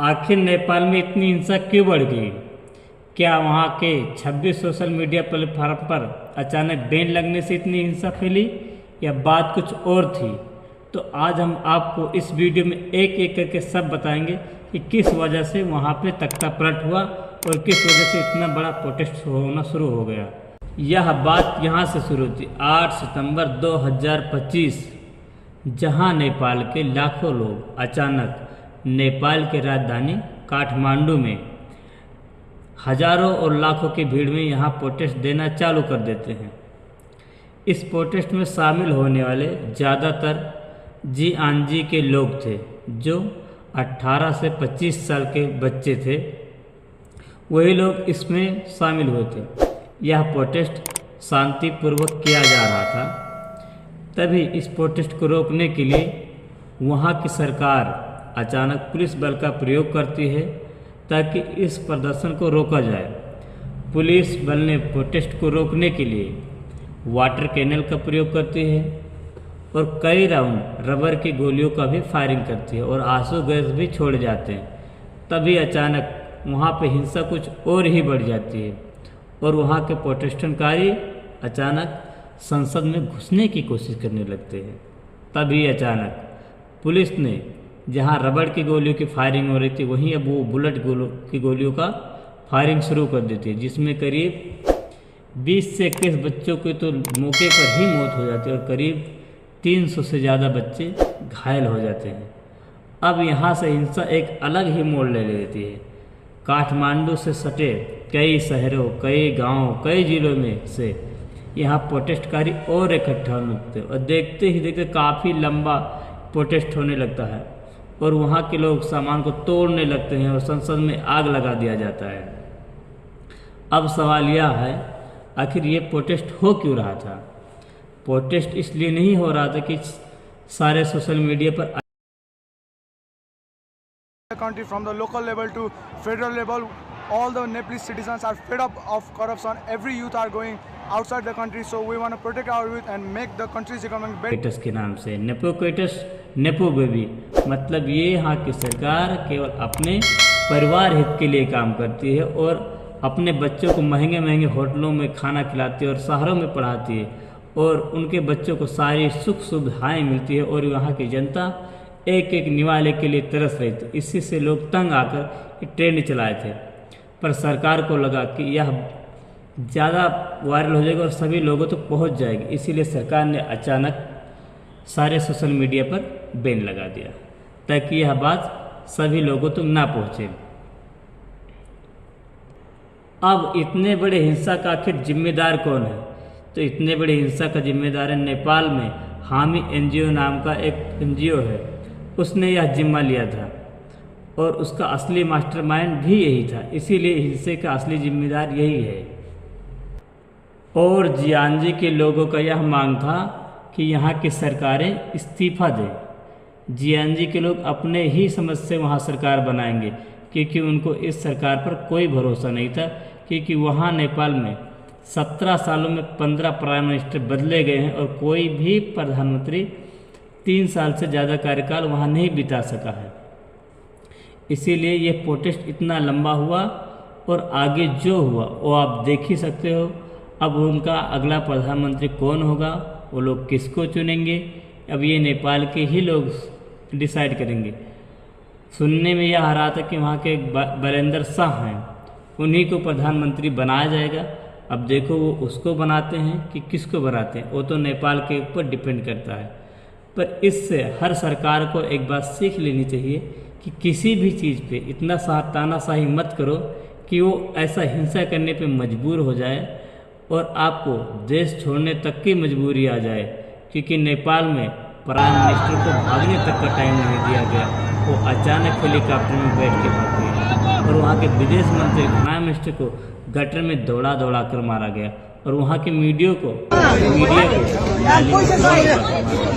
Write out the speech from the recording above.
आखिर नेपाल में इतनी हिंसा क्यों बढ़ गई? क्या वहाँ के 26 सोशल मीडिया प्लेटफॉर्म पर अचानक बैन लगने से इतनी हिंसा फैली या बात कुछ और थी? तो आज हम आपको इस वीडियो में एक एक करके सब बताएंगे कि किस वजह से वहाँ पे तख्ता पलट हुआ और किस वजह से इतना बड़ा प्रोटेस्ट होना शुरू हो गया। यह बात यहाँ से शुरू थी 8 सितंबर 2025, जहाँ नेपाल के लाखों लोग अचानक नेपाल की राजधानी काठमांडू में हजारों और लाखों की भीड़ में यहाँ प्रोटेस्ट देना चालू कर देते हैं। इस प्रोटेस्ट में शामिल होने वाले ज़्यादातर जीआनजी के लोग थे, जो 18 से 25 साल के बच्चे थे। वही लोग इसमें शामिल हुए थे। यह प्रोटेस्ट शांतिपूर्वक किया जा रहा था। तभी इस प्रोटेस्ट को रोकने के लिए वहाँ की सरकार अचानक पुलिस बल का प्रयोग करती है ताकि इस प्रदर्शन को रोका जाए। पुलिस बल ने प्रोटेस्ट को रोकने के लिए वाटर कैनल का प्रयोग करती है और कई राउंड रबर की गोलियों का भी फायरिंग करती है और आंसू गैस भी छोड़ जाते हैं। तभी अचानक वहाँ पे हिंसा कुछ और ही बढ़ जाती है और वहाँ के प्रोटेस्टनकारी अचानक संसद में घुसने की कोशिश करने लगते हैं। तभी अचानक पुलिस ने जहाँ रबड़ की गोलियों की फायरिंग हो रही थी, वहीं अब वो बुलेट की गोलियों का फायरिंग शुरू कर देती है, जिसमें करीब 20 से 21 बच्चों की तो मौके पर ही मौत हो जाती है और करीब 300 से ज़्यादा बच्चे घायल हो जाते हैं। अब यहाँ से हिंसा एक अलग ही मोड़ ले लेती है। काठमांडू से सटे कई शहरों, कई गाँव, कई जिलों में से यहाँ प्रोटेस्टकारी और इकट्ठा होने लगते हैं और देखते ही देखते काफ़ी लंबा प्रोटेस्ट होने लगता है और वहाँ के लोग सामान को तोड़ने लगते हैं और संसद में आग लगा दिया जाता है। अब सवाल यह है, आखिर ये प्रोटेस्ट हो क्यों रहा था? प्रोटेस्ट इसलिए नहीं हो रहा था कि सारे सोशल मीडिया पर country from the local level to federal level, all the Nepalese citizens are fed up of corruption. Every youth are going outside the country, so we want to protect our youth and make the country's economy better. के नाम से नेपोक्रेटस, nepo baby, मतलब ये यहाँ की सरकार केवल अपने परिवार हित के लिए काम करती है और अपने बच्चों को महंगे महंगे होटलों में खाना खिलाती है और शहरों में पढ़ाती है और उनके बच्चों को सारी सुख सुविधाएँ मिलती है और यहाँ की जनता एक एक निवाले के लिए तरस रही थी। इसी से लोग तंग आकर ट्रेंड चलाए थे, पर सरकार को लगा कि यह ज़्यादा वायरल हो जाएगा और सभी लोगों तक पहुंच जाएगी। इसीलिए सरकार ने अचानक सारे सोशल मीडिया पर बैन लगा दिया ताकि यह बात सभी लोगों तक ना पहुंचे। अब इतने बड़े हिंसा का आखिर जिम्मेदार कौन है? तो इतने बड़े हिंसा का जिम्मेदार है नेपाल में हामी एनजीओ नाम का एक एनजीओ है। उसने यह जिम्मा लिया था और उसका असली मास्टरमाइंड भी यही था। इसीलिए हिंसे का असली जिम्मेदार यही है। और जीआनजी के लोगों का यह मांग था कि यहाँ की सरकारें इस्तीफा दें। जीआनजी के लोग अपने ही समझ से वहाँ सरकार बनाएंगे, क्योंकि उनको इस सरकार पर कोई भरोसा नहीं था, क्योंकि वहाँ नेपाल में 17 सालों में 15 प्राइम मिनिस्टर बदले गए हैं और कोई भी प्रधानमंत्री 3 साल से ज़्यादा कार्यकाल वहाँ नहीं बिता सका है। इसीलिए ये प्रोटेस्ट इतना लंबा हुआ और आगे जो हुआ वो आप देख ही सकते हो। अब उनका अगला प्रधानमंत्री कौन होगा, वो लोग किसको चुनेंगे, अब ये नेपाल के ही लोग डिसाइड करेंगे। सुनने में यह आ रहा था कि वहाँ के बरेंद्र शाह हैं, उन्हीं को प्रधानमंत्री बनाया जाएगा। अब देखो वो उसको बनाते हैं कि किसको बनाते हैं, वो तो नेपाल के ऊपर डिपेंड करता है। पर इससे हर सरकार को एक बात सीख लेनी चाहिए कि किसी भी चीज़ पे इतना तानाशाही मत करो कि वो ऐसा हिंसा करने पे मजबूर हो जाए और आपको देश छोड़ने तक की मजबूरी आ जाए। क्योंकि नेपाल में प्राइम मिनिस्टर को भागने तक का टाइम नहीं दिया गया, वो अचानक हेलीकॉप्टर में बैठ के भाग गए और वहाँ के विदेश मंत्री प्राइम मिनिस्टर को गटर में दौड़ा दौड़ा कर मारा गया और वहाँ के मीडिया को